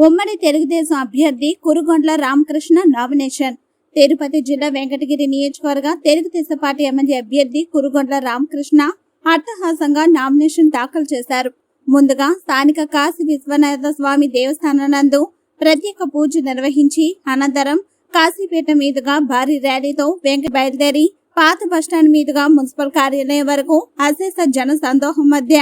ఉమ్మడి తెలుగుదేశం అభ్యర్థి కురుగొండ్ల రామకృష్ణ నామినేషన్. తిరుపతి జిల్లా వెంకటగిరి నియోజకవర్గ తెలుగుదేశం పార్టీ ఎమ్మెల్యే అభ్యర్థి కురుగొండ్ల రామకృష్ణ అట్టహాసంగా నామినేషన్ దాఖలు చేశారు. ముందుగా స్థానిక కాశీ విశ్వనాథ స్వామి దేవస్థానం నందు ప్రత్యేక పూజ నిర్వహించి అనంతరం కాశీపేట మీదుగా భారీ ర్యాలీతో బయలుదేరి పాత బస్టాండ్ మీదుగా మున్సిపల్ కార్యాలయం వరకు అశేష జన సందోహం మధ్య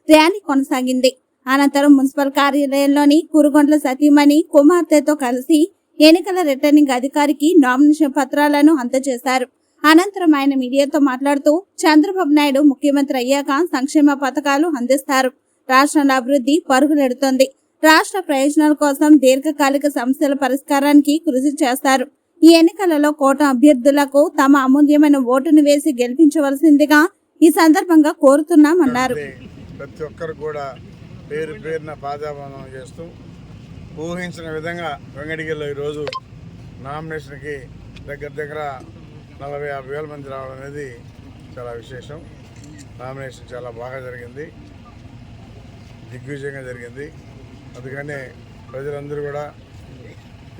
ర్యాలీ కొనసాగింది. అనంతరం మున్సిపల్ కార్యాలయంలోని కురుగొండ్ల సతీమణి కుమార్తెతో కలిసి ఎన్నికల రిటర్నింగ్ అధికారికి నామినేషన్ పత్రాలను అందజేశారు. అనంతరం ఆయన మీడియాతో మాట్లాడుతూ చంద్రబాబు నాయుడు ముఖ్యమంత్రి అయ్యాక సంక్షేమ పథకాలు అందిస్తారు. రాష్ట్రంలో అభివృద్ధి పరుగులెడుతోంది. రాష్ట్ర ప్రయోజనాల కోసం దీర్ఘకాలిక సమస్యల పరిష్కారానికి కృషి చేస్తారు. ఈ ఎన్నికలలో కూటమి అభ్యర్థులకు తమ అమూల్యమైన ఓటును వేసి గెలిపించవలసిందిగా ఈ సందర్భంగా కోరుతున్నామన్నారు. ప్రతి ఒక్కరు కూడా పేరు పేరున పాదాబంధనం చేస్తూ ఊహించిన విధంగా వెంకటగిరిలో ఈరోజు నామినేషన్కి దగ్గర 40-50 వేల మంది రావడం అనేది చాలా విశేషం. నామినేషన్ చాలా బాగా జరిగింది, దిగ్విజయంగా జరిగింది. అందుకనే ప్రజలందరూ కూడా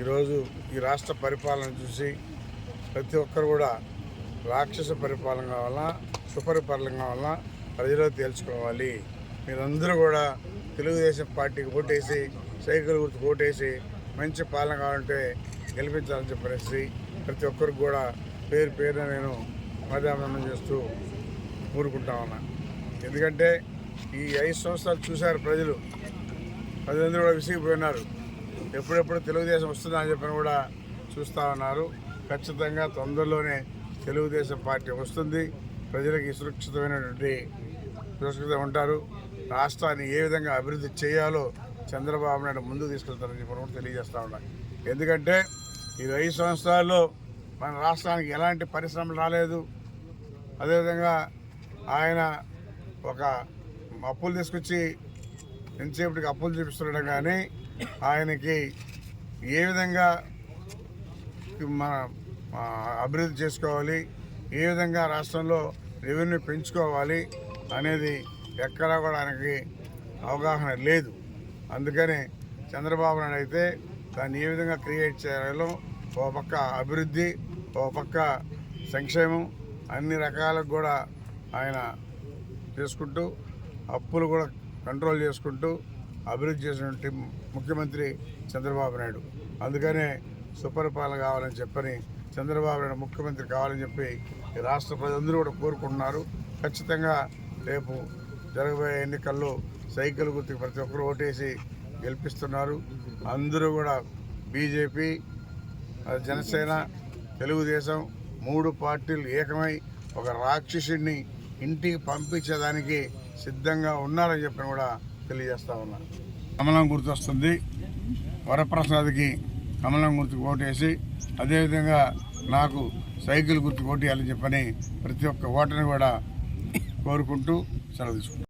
ఈరోజు ఈ రాష్ట్ర పరిపాలన చూసి ప్రతి ఒక్కరు కూడా రాక్షస పరిపాలన కావాలా, సుపరిపాలన కావాలా ప్రజలు తేల్చుకోవాలి. మీరందరూ కూడా తెలుగుదేశం పార్టీకి ఓటేసి, సైకిల్ గుర్తుకు ఓటేసి మంచి పాలన కావాలంటే గెలిపించాలని చెప్పేసి ప్రతి ఒక్కరికి కూడా పేరు పేరున నేను మధ్యాహ్నం చేస్తూ ఊరుకుంటా ఉన్నా. ఎందుకంటే ఈ 5 సంవత్సరాలు చూశారు ప్రజలందరూ కూడా విసిగిపోయినారు. ఎప్పుడెప్పుడు తెలుగుదేశం వస్తుందా అని చెప్పని కూడా చూస్తూ ఉన్నారు. ఖచ్చితంగా తొందరలోనే తెలుగుదేశం పార్టీ వస్తుంది. ప్రజలకి సురక్షితమైనటువంటి ఉంటారు. రాష్ట్రాన్ని ఏ విధంగా అభివృద్ధి చేయాలో చంద్రబాబు నాయుడు ముందుకు తీసుకెళ్తారని చెప్పి కూడా తెలియజేస్తూ ఉన్నాను. ఎందుకంటే ఈ 5 సంవత్సరాల్లో మన రాష్ట్రానికి ఎలాంటి పరిశ్రమలు రాలేదు. అదేవిధంగా ఆయన ఒక అప్పులు తీసుకొచ్చి ఎంతసేపటికి అప్పులు చూపిస్తుండడం కానీ ఆయనకి ఏ విధంగా మన అభివృద్ధి చేసుకోవాలి, ఏ విధంగా రాష్ట్రంలో రెవెన్యూ పెంచుకోవాలి అనేది ఎక్కడా కూడా ఆయనకి అవగాహన లేదు. అందుకని చంద్రబాబు నాయుడు అయితే దాన్ని ఏ విధంగా క్రియేట్ చేయాలో ఓ పక్క అభివృద్ధి, ఓ పక్క సంక్షేమం అన్ని రకాలకు కూడా ఆయన చేసుకుంటూ అప్పులు కూడా కంట్రోల్ చేసుకుంటూ అభివృద్ధి చేసినటువంటి ముఖ్యమంత్రి చంద్రబాబు నాయుడు. అందుకనే సుపరిపాలన కావాలని చెప్పని చంద్రబాబు నాయుడు ముఖ్యమంత్రి కావాలని చెప్పి ఈ రాష్ట్ర ప్రజలందరూ కూడా కోరుకుంటున్నారు. ఖచ్చితంగా రేపు జరగబోయే ఎన్నికల్లో సైకిల్ గుర్తుకు ప్రతి ఒక్కరు ఓటేసి గెలిపిస్తున్నారు. అందరూ కూడా బీజేపీ, జనసేన, తెలుగుదేశం 3 పార్టీలు ఏకమై ఒక రాక్షసుడిని ఇంటికి పంపించేదానికి సిద్ధంగా ఉన్నారని చెప్పి కూడా తెలియజేస్తా ఉన్నారు. కమలం గుర్తు వస్తుంది. వరప్రసాద్కి కమలం గుర్తుకు ఓటేసి అదేవిధంగా నాకు సైకిల్ గుర్తుకు ఓటేయాలని చెప్పని ప్రతి ఒక్క ఓటర్ని కూడా కోరుకుంటూ సెలవు తీసుకుంటాను.